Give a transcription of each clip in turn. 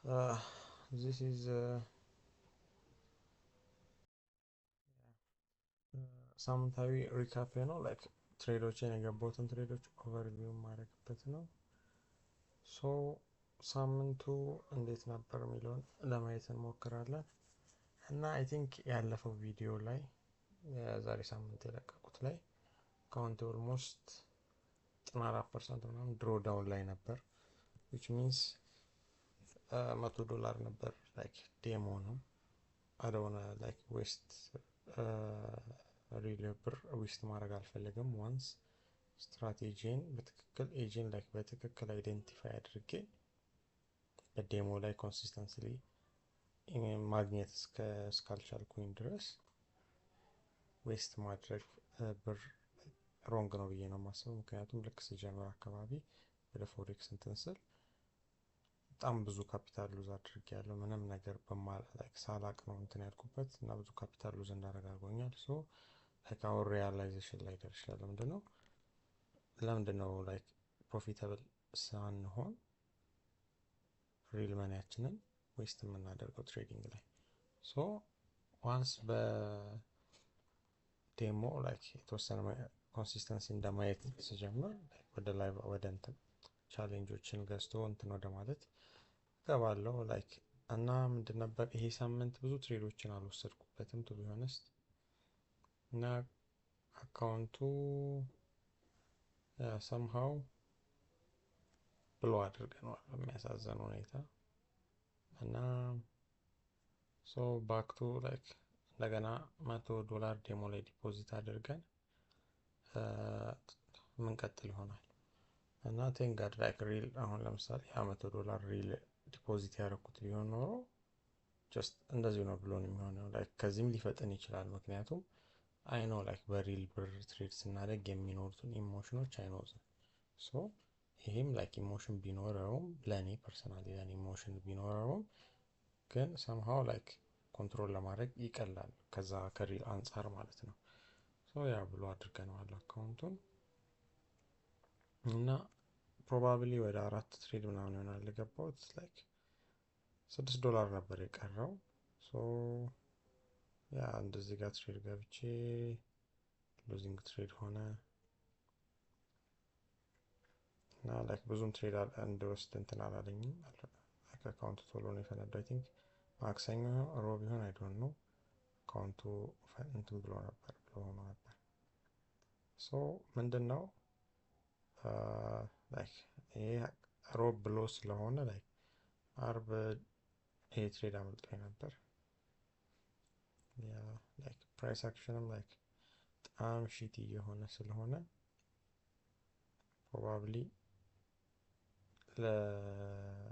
This is ሳምንታዊ ሪካፕ ነው ላይክ ትሬዶችን የገባሁትን ትሬዶች ኦቨርቪው ማድረግበት ነው። ሶ ሳምንቱ እንዴት ነበር የሚለውን ለማየት እንሞክራለን እና አይ ቲንክ ያለፈው ቪዲዮ ላይ የዛሬ ሳምንት የለቀቁት ላይ አካውንት ኦልሞስት 94% ምናምን ድሮ ዳውን ላይ ነበር which means $100 ነበር like ዴሞ ነው። I don't wanna like waste ሪል ብር ዌስት ማድረግ አልፈልግም። ዋንስ ስትራቴጂን በትክክል ኤጅን ላይክ በትክክል አይደንቲፋይ አድርጌ በዴሞ ላይ ኮንሲስተንስሊ ማግኘት እስካልቻልኩኝ ድረስ ዌስት ማድረግ ብር ሮንግ ነው ብዬ ነው የማስበው። ምክንያቱም ልክ ስጀምር አካባቢ ወደ ፎሬክስ እንትን ስል በጣም ብዙ ካፒታል ሉዝ አድርጌያለሁ። ምንም ነገር ሳላቅ ነው እንትን ያልኩበት እና ብዙ ካፒታል ሉዝ እንዳደረግ አድርጎኛል። ሶ ላይክ አሁን ሪያላይዜሽን ላይ ደርሻለሁ። ለምንድነው ላይክ ፕሮፊታብል ሳንሆን ሪል መኒያችንን ዌስት የምናደርገው ትሬዲንግ ላይ? ሶ ዋንስ በዴሞ ላይክ የተወሰነ ኮንሲስተንሲ እንደማየት ስጀምር ወደ ላይ ወደ እንትን ቻሌንጆችን ገዝቶ እንትን ወደ ማለት ገባለሁ ላይክ እና ምንድን ነበር ይሄ ሳምንት ብዙ ትሬዶችን አልወሰድኩበትም ቱ ቢ ሆነስት እና አካውንቱ ሰምሃው ብሎ አድርገነዋል በሚያሳዝን ሁኔታ እና ሶ ባክቱ ላይክ እንደገና $100 ዴሞ ላይ ዲፖዚት አድርገን ምንቀጥል ይሆናል እና ቴንጋድ ላይክ ሪል አሁን ለምሳሌ $100 ሪል ዲፖዚት ያደረኩት ቢሆን ኖሮ ጀስት እንደዚህ ነው ብሎ ነው የሚሆነው። ላይክ ከዚህም ሊፈጥን ይችላል ምክንያቱም አይ ኖ ላይክ በሪል ብር ትሬድ ስናደርግ የሚኖሩትን ኢሞሽኖች አይኖዝም። ሶ ይሄም ላይክ ኢሞሽን ቢኖረውም ለኔ ፐርሰናሊ ለኔ ኢሞሽን ቢኖረውም ግን ሰምሃው ላይክ ኮንትሮል ለማድረግ ይቀላል ከዛ ከሪል አንፃር ማለት ነው። ሶ ያ ብሎ አድርገነዋል አካውንቱን እና ፕሮባብሊ ወደ 4 ትሬድ ምናምን ይሆናል የገባሁት ላይክ $6 ነበር የቀረው። ሶ ያ እንደዚህ ጋር ትሬድ ገብቼ ሉዚንግ ትሬድ ሆነ እና ላይክ ብዙም ትሬድ እንደወስድ እንትን አላለኝም። ላይክ አካውንቱ ቶሎ ነው የፈነዳው። አይ ቲንክ ማክሰኞ ሮብ ይሆን አይ ዶንት ኖ አካውንቱ እንትን ብሎ ሆኖ ነበር። ሶ ምንድነው ላይክ ይሄ ሮብ ብሎ ስለሆነ ላይክ አርብ ይሄ ትሬድ አመልጦኝ ነበር። ያ ላይክ ፕራይስ አክሽንም ላይክ በጣም ሺቲ የሆነ ስለሆነ ፕሮባብሊ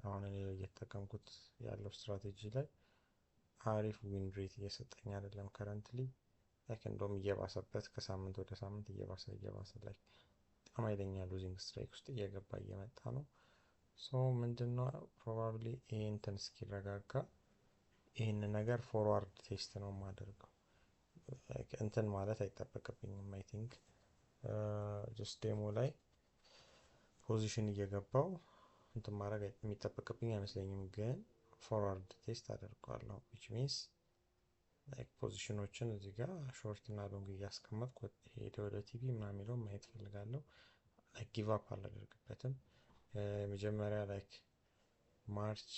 አሁን እኔ እየተጠቀምኩት ያለው ስትራቴጂ ላይ አሪፍ ዊን ሬት እየሰጠኝ አይደለም ከረንትሊ። ላይክ እንደውም እየባሰበት ከሳምንት ወደ ሳምንት እየባሰ ላይክ በጣም ኃይለኛ ሉዚንግ ስትራይክ ውስጥ እየገባ እየመጣ ነው። ሶ ምንድነው ፕሮባብሊ ይሄ እንትን እስኪረጋጋ ይሄን ነገር ፎርዋርድ ቴስት ነው የማደርገው። ላይክ እንትን ማለት አይጠበቅብኝም። አይ ቲንክ ጀስት ዴሞ ላይ ፖዚሽን እየገባው እንትን ማድረግ የሚጠበቅብኝ አይመስለኝም፣ ግን ፎርዋርድ ቴስት አደርገዋለሁ which means ላይክ ፖዚሽኖችን እዚህ ጋር ሾርት እና ሎንግ እያስቀመጥኩ ሄደ ወደ ቲቪ ምናምን የሚለውን ማየት ፈልጋለሁ። ላይክ ጊቭ አፕ አላደርግበትም። መጀመሪያ ላይክ ማርች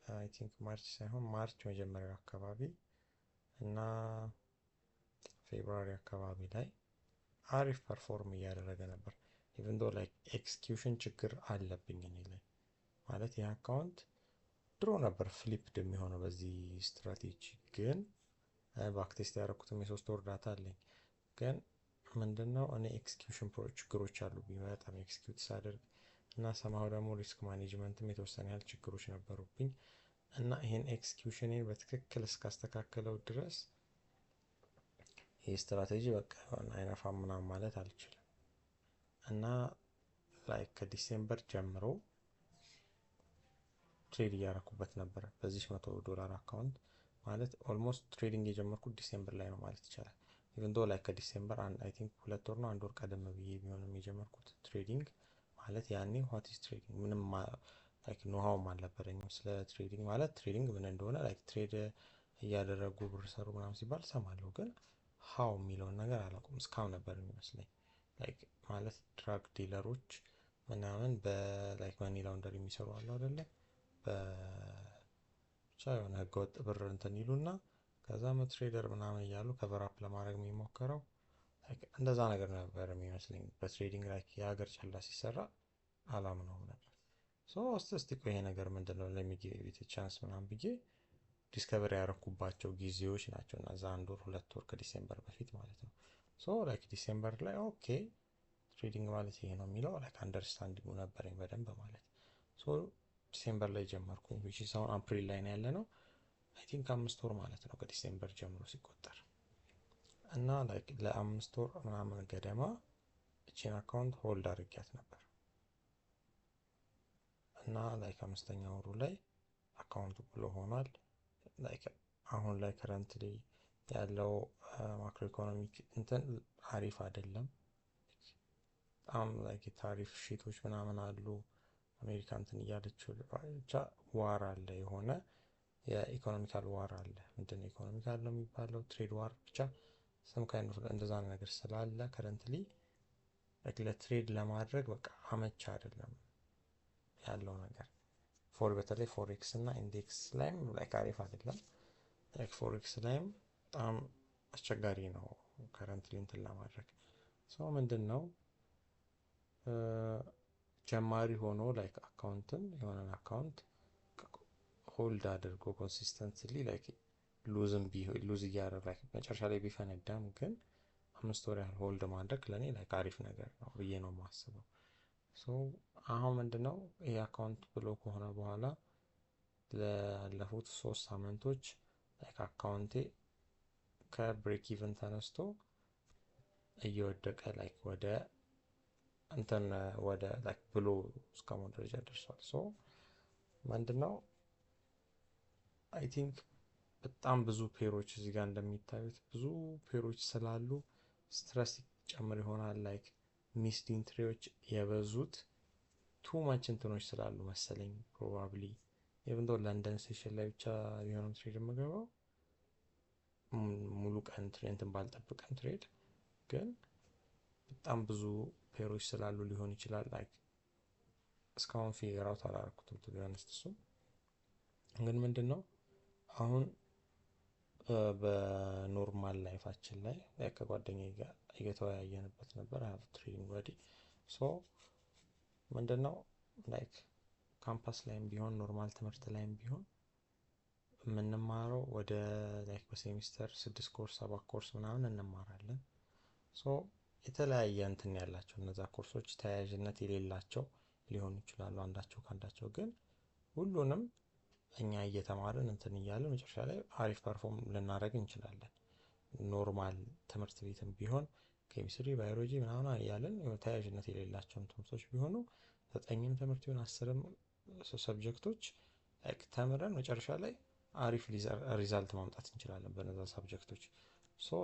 አይ ቲንክ ማርች ሳይሆን ማርች መጀመሪያው አካባቢ እና ፌብሩዋሪ አካባቢ ላይ አሪፍ ፐርፎርም እያደረገ ነበር። ኢቭን ዶ ላይክ ኤክስኪዩሽን ችግር አለብኝ እኔ ላይ ማለት ይህ አካውንት ድሮ ነበር ፍሊፕድ የሚሆነው በዚህ ስትራቴጂ፣ ግን ባክቴስት ያደረኩትም የ3 ወር ዳታ አለኝ። ግን ምንድነው እኔ ኤክስኪዩሽን ችግሮች አሉብኝ በጣም ኤክስኪዩት ሳደርግ እና ሰማው ደግሞ ሪስክ ማኔጅመንትም የተወሰነ ያህል ችግሮች ነበሩብኝ እና ይሄን ኤክስኪዩሽንን በትክክል እስካስተካከለው ድረስ ይህ ስትራቴጂ በቃ አይነፋም ምናምን ማለት አልችልም። እና ላይክ ከዲሴምበር ጀምሮ ትሬድ እያደረኩበት ነበር በዚህ $100 አካውንት ማለት ኦልሞስት ትሬዲንግ የጀመርኩት ዲሴምበር ላይ ነው ማለት ይቻላል። ኢቭን ዶ ላይክ ከዲሴምበር አይ ቲንክ 2 ወር ነው 1 ወር ቀደም ብዬ ቢሆንም የጀመርኩት ትሬዲንግ ማለት ያኔ ዋት ኢዝ ትሬዲንግ ምንም ላይክ ኖሃውም አልነበረኝም ስለ ትሬዲንግ ማለት ትሬዲንግ ምን እንደሆነ ላይክ ትሬድ እያደረጉ ብር ሰሩ ምናምን ሲባል ሰማለሁ፣ ግን ሀው የሚለውን ነገር አላውቅም። እስካሁን ነበር የሚመስለኝ ላይክ ማለት ድራግ ዲለሮች ምናምን በላይክ መኒ ላውንደር የሚሰሩ አሉ አይደለ? ብቻ የሆነ ህገወጥ ብር እንትን ይሉና ከዛ ትሬደር ምናምን እያሉ ከቨር አፕ ለማድረግ የሚሞከረው እንደዛ ነገር ነበር የሚመስለኝ። በትሬዲንግ ላይ የሀገር ጨላ ሲሰራ አላምነውም ነበር። እስቲ ቆይ ይሄ ነገር ምንድነው ለሚጊቭ ቻንስ ምናምን ብዬ ዲስከቨሪ ያደረኩባቸው ጊዜዎች ናቸው። እና እዛ 1 ወር 2 ወር ከዲሴምበር በፊት ማለት ነው። ላይክ ዲሴምበር ላይ ኦኬ ትሬዲንግ ማለት ይሄ ነው የሚለው ላይክ አንደርስታንዲንጉ ነበረኝ በደንብ ማለት ዲሴምበር ላይ ጀመርኩኝ። ዊች ኢዝ አሁን አፕሪል ላይ ነው ያለ ነው። አይ ቲንክ 5 ወር ማለት ነው ከዲሴምበር ጀምሮ ሲቆጠር እና ላይክ ለ5 ወር ምናምን ገደማ እቺን አካውንት ሆልድ አድርጊያት ነበር እና ላይክ 5ኛ ወሩ ላይ አካውንቱ ብሎ ሆኗል። ላይክ አሁን ላይ ከረንትሊ ያለው ማክሮ ኢኮኖሚክ እንትን አሪፍ አይደለም። በጣም ላይክ ታሪፍ ሺቶች ምናምን አሉ። አሜሪካ እንትን እያለችው ብቻ ዋር አለ፣ የሆነ የኢኮኖሚካል ዋር አለ። ምንድነው ኢኮኖሚካል ነው የሚባለው? ትሬድ ዋር ብቻ ሰም ካይንድ ኦፍ እንደዛ ነገር ስላለ ከረንትሊ ላይክ ለትሬድ ለማድረግ በቃ አመቻ አይደለም ያለው ነገር። በተለይ ፎሬክስ እና ኢንዴክስ ላይም ላይክ አሪፍ አይደለም። ላይክ ፎሬክስ ላይም በጣም አስቸጋሪ ነው ከረንትሊ እንትን ለማድረግ። ምንድን ነው ጀማሪ ሆኖ ላይክ አካውንትን የሆነን አካውንት ሆልድ አድርጎ ኮንሲስተንትሊ ላይክ ሉዝ እያደረገ ላይክ መጨረሻ ላይ ቢፈነዳም ግን 5 ወር ያህል ሆልድ ማድረግ ለእኔ ላይክ አሪፍ ነገር ነው ብዬ ነው የማስበው። አሁን ምንድነው ይሄ አካውንት ብሎ ከሆነ በኋላ ላለፉት 3 ሳምንቶች ላይክ አካውንቴ ከብሬክ ኢቨን ተነስቶ እየወደቀ ላይክ ወደ እንትን ወደ ላይክ ብሎ እስከመሆን ደረጃ ደርሷል። ምንድነው አይ ቲንክ በጣም ብዙ ፔሮች እዚህ ጋር እንደሚታዩት ብዙ ፔሮች ስላሉ ስትረስ ጨምር ይሆናል። ላይክ ሚስድ ኢንትሪዎች የበዙት ቱ ማች እንትኖች ስላሉ መሰለኝ ፕሮባብሊ ኢቭን ዶ ለንደን ሴሽን ላይ ብቻ ቢሆንም ትሬድ የምገባው ሙሉ ቀን ትሬንትን ባልጠብቀን ትሬድ ግን በጣም ብዙ ፔሮች ስላሉ ሊሆን ይችላል። ላይክ እስካሁን ፊገር አውት አላደረኩትም ቱ ቢ ኦነስት። እሱም ግን ምንድነው አሁን በኖርማል ላይፋችን ላይ ከጓደኛዬ ጋር እየተወያየንበት ነበር። አይ ሃቭ ትሬዲንግ ሬዲ ምንድነው ላይክ ካምፓስ ላይም ቢሆን ኖርማል ትምህርት ላይም ቢሆን የምንማረው ወደ ላይክ በሴሚስተር 6 ኮርስ 7 ኮርስ ምናምን እንማራለን። የተለያየ እንትን ያላቸው እነዛ ኮርሶች ተያያዥነት የሌላቸው ሊሆኑ ይችላሉ አንዳቸው ከአንዳቸው፣ ግን ሁሉንም እኛ እየተማርን እንትን እያለን መጨረሻ ላይ አሪፍ ፐርፎርም ልናደርግ እንችላለን። ኖርማል ትምህርት ቤትም ቢሆን ኬሚስትሪ፣ ባዮሎጂ ምናምን እያለን ተያያዥነት የሌላቸውን ትምህርቶች ቢሆኑ 9ም ትምህርት ቢሆን 10ም ሰብጀክቶች ተምረን መጨረሻ ላይ አሪፍ ሪዛልት ማምጣት እንችላለን በነዛ ሰብጀክቶች።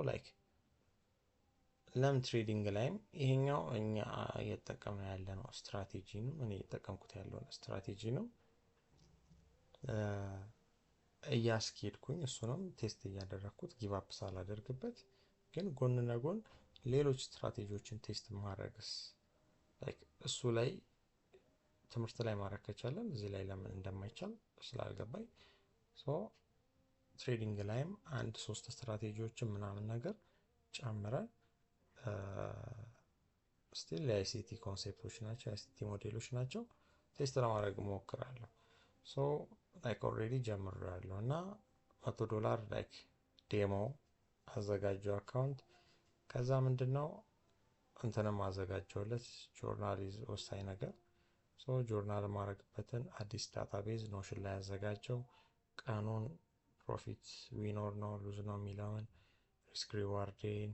ላይክ ለም ትሬዲንግ ላይም ይሄኛው እኛ እየተጠቀምን ያለ ነው ስትራቴጂ ነው። እኔ እየተጠቀምኩት ያለው ስትራቴጂ ነው እያስኬድኩኝ እሱንም ቴስት እያደረግኩት ጊቭ አፕ ሳላደርግበት፣ ግን ጎን ለጎን ሌሎች ስትራቴጂዎችን ቴስት ማድረግስ ላይክ እሱ ላይ ትምህርት ላይ ማድረግ ከቻለን እዚህ ላይ ለምን እንደማይቻል ስላልገባኝ ትሬዲንግ ላይም 1-3 ስትራቴጂዎችን ምናምን ነገር ጨምረን ስቲል የአይሲቲ ኮንሴፕቶች ናቸው፣ የአይሲቲ ሞዴሎች ናቸው፣ ቴስት ለማድረግ እሞክራለሁ። ላይክ ኦልሬዲ ጀምሬያለሁ እና $100 ላይክ ዴሞ አዘጋጀው አካውንት። ከዛ ምንድነው እንትንም አዘጋጀውለት ጆርናል ወሳኝ ነገር። ጆርናል ማድረግበትን አዲስ ዳታቤዝ ኖሽን ላይ አዘጋጀው። ቀኑን ፕሮፊት ዊኖር ነው ሉዝ ነው የሚለውን ሪስክ ሪዋርዴን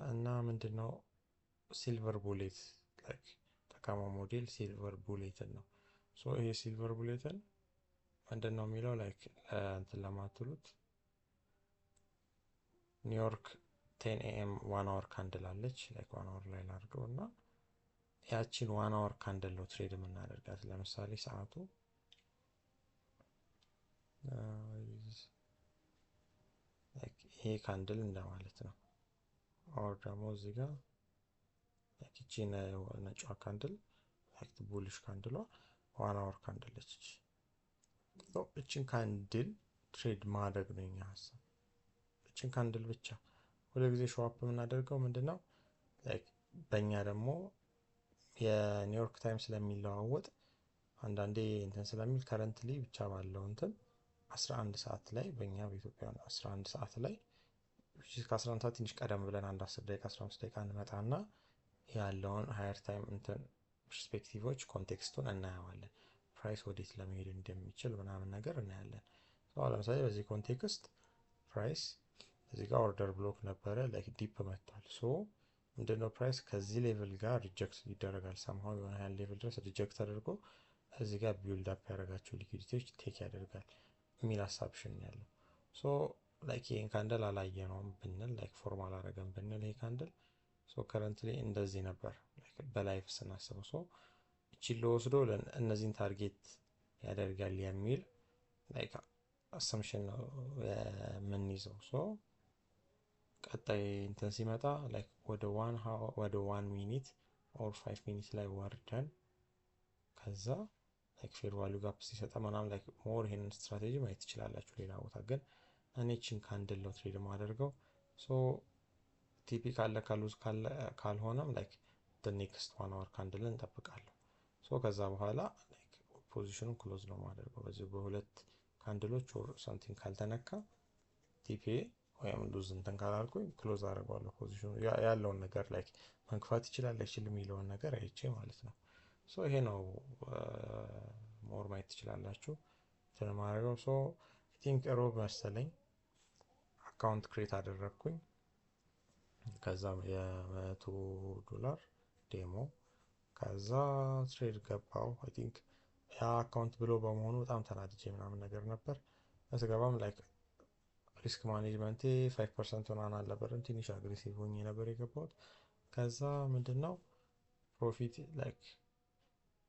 እና ምንድነው ሲልቨር ቡሌት ላይክ ጠቃማው ሞዴል ሲልቨር ቡሌትን ነው። ይሄ ሲልቨር ቡሌትን ምንድነው የሚለው ላይክ እንትን ለማትሉት ኒውዮርክ 10 AM 1 hour ካንድል አለች ላይክ 1 hour ላይ ላድርገው እና ያቺን 1 አወር ካንድል ነው ትሬድ የምናደርጋት። ለምሳሌ ሰዓቱ ይሄ ካንድል እንደማለት ነው። ኦር ደግሞ እዚህ ጋር እቺን ነጯ ካንድል ቡሊሽ ካንድሏ 1 አወር ካንድል ነች። እቺን ካንድል ትሬድ ማድረግ ነው የኛ ሀሳብ። እቺን ካንድል ብቻ ሁሉ ጊዜ ሾፕ የምናደርገው ምንድነው በእኛ ደግሞ የኒውዮርክ ታይም ስለሚለዋወጥ አንዳንዴ እንትን ስለሚል ከረንትሊ ብቻ ባለው እንትን 11 ሰዓት ላይ በእኛ በኢትዮጵያ 11 ሰዓት ላይ ከ11 ሰዓት ትንሽ ቀደም ብለን አንድ 10 ደቂቃ 15 ደቂቃ እንመጣና ያለውን ሃየር ታይም እንትን ፐርስፔክቲቮች ኮንቴክስቱን እናየዋለን። ፕራይስ ወዴት ለመሄድ እንደሚችል ምናምን ነገር እናያለን። ለምሳሌ በዚህ ኮንቴክስት ፕራይስ እዚህ ጋር ኦርደር ብሎክ ነበረ ላይክ ዲፕ መጥቷል። ሶ ምንድነው ፕራይስ ከዚህ ሌቭል ጋር ሪጀክት ይደረጋል። ሰምሃው የሆነ ያህል ሌቭል ድረስ ሪጀክት ተደርጎ እዚህ ጋር ቢውልድ አፕ ያደረጋቸው ሊኩዊዲቲዎች ቴክ ያደርጋል የሚል አሳብሽን ያለው። ሶ ላይክ ይሄን ካንድል አላየነውም ብንል ላይክ ፎርም አላደረገም ብንል ይሄ ካንድል ሶ ከረንትሊ እንደዚህ ነበር በላይፍ ስናስበው። ሶ እቺን ለወስዶ እነዚህን ታርጌት ያደርጋል የሚል ላይክ አሰምሽን ነው የምንይዘው። ሶ ቀጣይ እንትን ሲመጣ ላይክ ወደ 1 ሚኒት ኦር 5 ሚኒት ላይ ወርደን ከዛ ላይክ ፌር ቫልዩ ጋፕ ሲሰጣ ምናምን ላይክ ሞር ይሄንን ስትራቴጂ ማየት ትችላላችሁ ሌላ ቦታ። ግን እኔ እቺን ካንድል ነው ትሬድ ማደርገው። ሶ ቲፒ ካለ ካልሆነም ላይክ ኔክስት 1 አወር ካንድል እንጠብቃለሁ። ሶ ከዛ በኋላ ላይክ ፖዚሽኑን ክሎዝ ነው ማደርገው። በዚህ በሁለት ካንድሎች ኦር ሳምቲንግ ካልተነካ ቲፒ ወይም ሉዝ እንትን ካላልኩኝ ክሎዝ አደርገዋለሁ። ፖዚሽኑ ያለውን ነገር ላይክ መንክፋት ይችላል አይችልም የሚለውን ነገር አይቼ ማለት ነው። ሶ ይሄ ነው ሞር ማየት ትችላላችሁ እንትን ማድረገው። ሶ አይ ቲንክ ሮብ መሰለኝ አካውንት ክሬት አደረግኩኝ። ከዛም $100 ዴሞ ከዛ ትሬድ ገባው። አይ ቲንክ ያ አካውንት ብሎ በመሆኑ በጣም ተናድጄ ምናምን ነገር ነበር። ስገባም ላይክ ሪስክ ማኔጅመንቴ 5% ምናምን አልነበረም። ትንሽ አግሬሲቭ ሆኜ ነበር የገባሁት። ከዛ ምንድነው ፕሮፊት ላይክ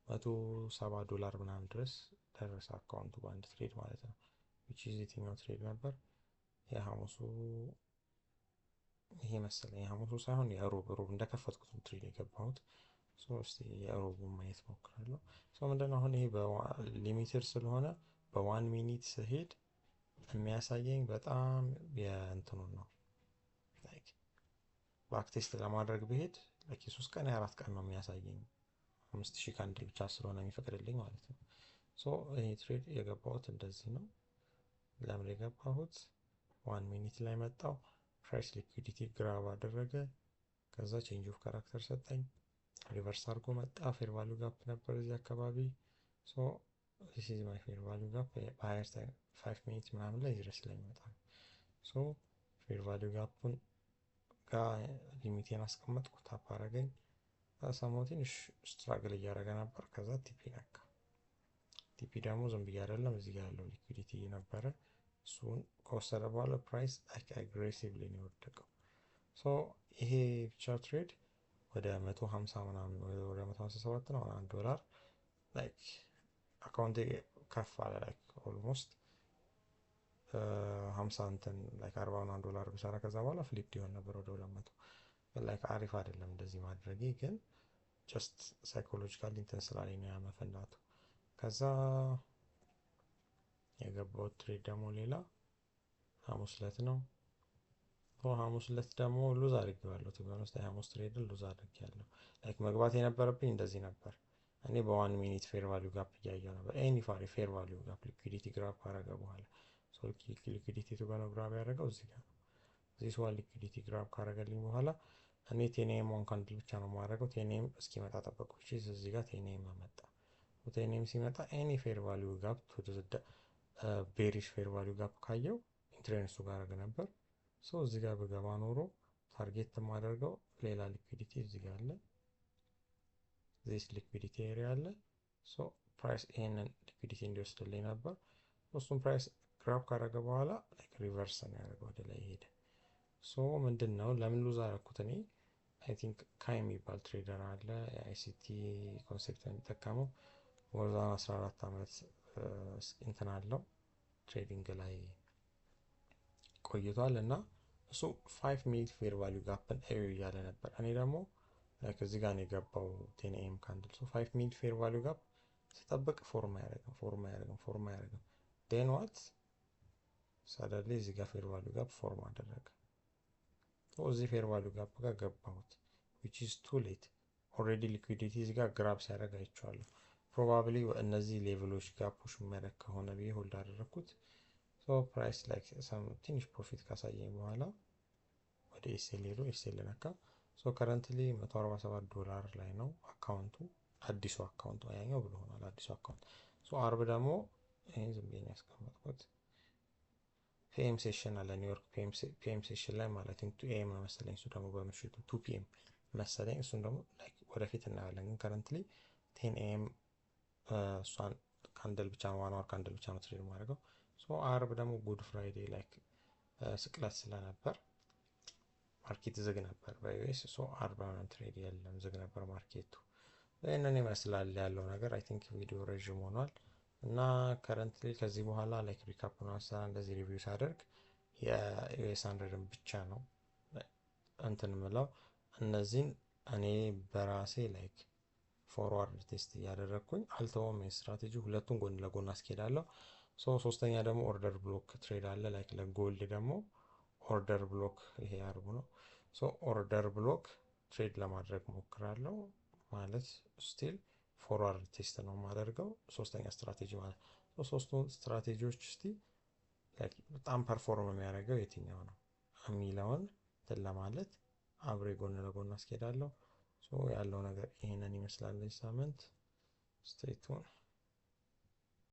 $170 ምናምን ድረስ ደረሰ አካውንቱ በአንድ ትሬድ ማለት ነው። which is የትኛው ትሬድ ነበር? የሐሙሱ ይሄ መሰለኝ። የሐሙሱ ሳይሆን የሮብ እንደከፈትኩት ትሬድ የገባሁት። ሶ እስቲ የሮቡን ማየት ሞክራለሁ። ሶ ምንድነው አሁን ይሄ በሊሚትድ ስለሆነ በ1 ሚኒት ስሄድ የሚያሳየኝ በጣም የእንትኑን ነው። ላይክ ባክቴስት ለማድረግ ብሄድ ላይክ የ3 ቀን የ4 ቀን ነው የሚያሳየኝ 5000 ካንድል ብቻ ስለሆነ የሚፈቅድልኝ ማለት ነው። ሶ ይሄ ትሬድ የገባሁት እንደዚህ ነው። ለምን የገባሁት 1 ሚኒት ላይ መጣው። ፕራይስ ሊኩዊዲቲ ግራብ አደረገ። ከዛ ቼንጅ ኦፍ ካራክተር ሰጠኝ። ሪቨርስ አድርጎ መጣ። ፌር ቫልዩ ጋፕ ነበር እዚህ አካባቢ። ሶ this is my fair value gap በሃየር ታይም 5 ሚኒት ምናምን ላይ ድረስ ላይ ይመጣል። ሶ ፌር ቫልዩ ጋፑን ጋር ሊሚቴን አስቀመጥኩ። ታፕ አረገኝ። ሰማው ትንሽ ስትራግል እያደረገ ነበር። ከዛ ቲፒ ነካ። ቲፒ ደግሞ ዝም ብዬ አይደለም እዚህ ጋር ያለው ሊኩዊዲቲ ነበረ። እሱን ከወሰደ በኋላ ፕራይስ ላይክ አግሬሲቭሊ ነው የወደቀው። ሶ ይሄ ብቻ ትሬድ ወደ 150 ምናምን ወደ 157 ነው $1 ላይክ አካውንቴ ከፍ አለ። ላይክ ኦልሞስት 50 እንትን ላይክ $40 ብሰራ ከዛ በኋላ ፍሊፕ ይሆን ነበር ወደ 200። ላይክ አሪፍ አይደለም እንደዚህ ማድረጌ፣ ግን ጀስት ሳይኮሎጂካሊ እንትን ስላለኝ ነው ያመፈንዳቱ። ከዛ የገባሁት ትሬድ ደግሞ ሌላ ሐሙስ ዕለት ነው። ሐሙስ ዕለት ደግሞ ሉዝ አድርጌዋለሁ። ትግባውስ ሐሙስ ትሬድ ሉዝ አድርጌያለሁ። ላይክ መግባት የነበረብኝ እንደዚህ ነበር። እኔ በ1 ሚኒት ፌር ቫልዩ ጋፕ እያየሁ ነበር። ኤኒ ፌር ቫልዩ ጋፕ ሊኩዊዲቲ ግራብ ካረገ በኋላ ሶ ሊኩዊዲቲ ጋር ግራብ ያደረገው እዚህ ጋር እዚህ ሰው ሊኩዊዲቲ ግራብ ካረገልኝ በኋላ እኔ ቴኔም ዋን ካንድል ብቻ ነው የማደርገው። ቴኔም እስኪመጣ ጠበቅኩ። እዚህ ጋር ቴኔም መጣ። ቴኔም ሲመጣ ኤኒ ፌር ቫልዩ ጋፕ ተዘደ ቤሪሽ ፌር ቫልዩ ጋፕ ካየው ኢንትሬንሱ ጋር አረገ ነበር። ሶ እዚህ ጋር በገባ ኖሮ ታርጌት የማደርገው ሌላ ሊኩዊዲቲ እዚህ ጋር አለ። ዚስ ሊኩዊዲቲ ኤሪያ አለ። ሶ ፕራይስ ይሄንን ሊኩዊዲቲ እንዲወስድልኝ ነበር። እሱም ፕራይስ ግራብ ካረገ በኋላ ላይክ ሪቨርስ ነው ያደረገው፣ ወደ ላይ ሄደ። ሶ ምንድነው ለምን ሉዝ አደረኩት? እኔ አይ ቲንክ ካይ የሚባል ትሬደር አለ የአይሲቲ ኮንሴፕት የሚጠቀመው ወርዛን 14 ዓመት እንትን አለው ትሬዲንግ ላይ ቆይቷል እና እሱ 5 ሚኒት ፌር ቫሊዩ ጋፕን ኤዩ እያለ ነበር። እኔ ደግሞ ከዚህ ጋር ነው የገባው 10 ኤም ካንድል 5 ሚኒት ፌር ቫሊዩ ጋፕ ስጠብቅ ፎርም አያደርግም ዴን ዋት ሰደንሊ እዚህ ጋር ፌር ቫሊዩ ጋፕ ፎርም አደረገ። እዚህ ፌር ቫሊዩ ጋፕ ጋር ገባሁት which is too late already liquidity እዚህ ጋር ግራብ ሲያደርግ አይቼዋለሁ። ፕሮባብሊ እነዚህ ሌቭሎች ጋር ፑሽ የሚያደርግ ከሆነ ብዬ ሆልድ አደረግኩት። ፕራይስ ላይክ ትንሽ ፕሮፊት ካሳየኝ በኋላ ወደ ኤስኤል ሄዶ ኤስኤል ነካ። ከረንትሊ $147 ላይ ነው አካውንቱ፣ አዲሱ አካውንቱ ያኛው ብሎ ሆኗል አዲሱ አካውንት። አርብ ደግሞ ይሄን ዝም ብዬ ያስቀመጥኩት ፒኤም ሴሽን አለ ኒውዮርክ ፒኤም ሴሽን ላይ ማለት ነው 2 ኤም ነው መሰለኝ፣ እሱ ደግሞ በምሽቱ 2 ፒኤም መሰለኝ። እሱን ደግሞ ላይክ ወደፊት እናያለን። ግን ከረንትሊ 10 ኤም እሷን ካንድል ብቻ ነው ዋን አወር ካንድል ብቻ ነው ትሬድ ማድረገው። አርብ ደግሞ ጉድ ፍራይዴ ላይክ ስቅለት ስለነበር ማርኬት ዝግ ነበር በዩኤስ። አርብ ምናምን ትሬድ የለም ዝግ ነበር ማርኬቱ። ይህንን ይመስላል ያለው ነገር። አይ ቲንክ ቪዲዮ ረዥም ሆኗል እና ከረንትሊ ከዚህ በኋላ ላይክ ሪካፕ ነው አሰራ እንደዚህ ሪቪው ሳደርግ የዩኤስ 100ን ብቻ ነው እንትን ምለው። እነዚህን እኔ በራሴ ላይክ ፎርዋርድ ቴስት እያደረግኩኝ አልተወም። ስትራቴጂ ሁለቱን ጎን ለጎን አስኬዳለሁ። ሶስተኛ ደግሞ ኦርደር ብሎክ ትሬድ አለ ላይክ ለጎልድ ደግሞ ኦርደር ብሎክ ይሄ አርቡ ነው። ኦርደር ብሎክ ትሬድ ለማድረግ ሞክራለሁ ማለት ስቲል ፎርዋርድ ቴስት ነው የማደርገው። ሶስተኛ ስትራቴጂ ማለት ሶስቱን ስትራቴጂዎች እስቲ በጣም ፐርፎርም የሚያደርገው የትኛው ነው የሚለውን እንትን ለማለት አብሬ ጎን ለጎን አስኬዳለሁ። ያለው ነገር ይሄንን ይመስላል። ሳምንት ስቴይ ቱን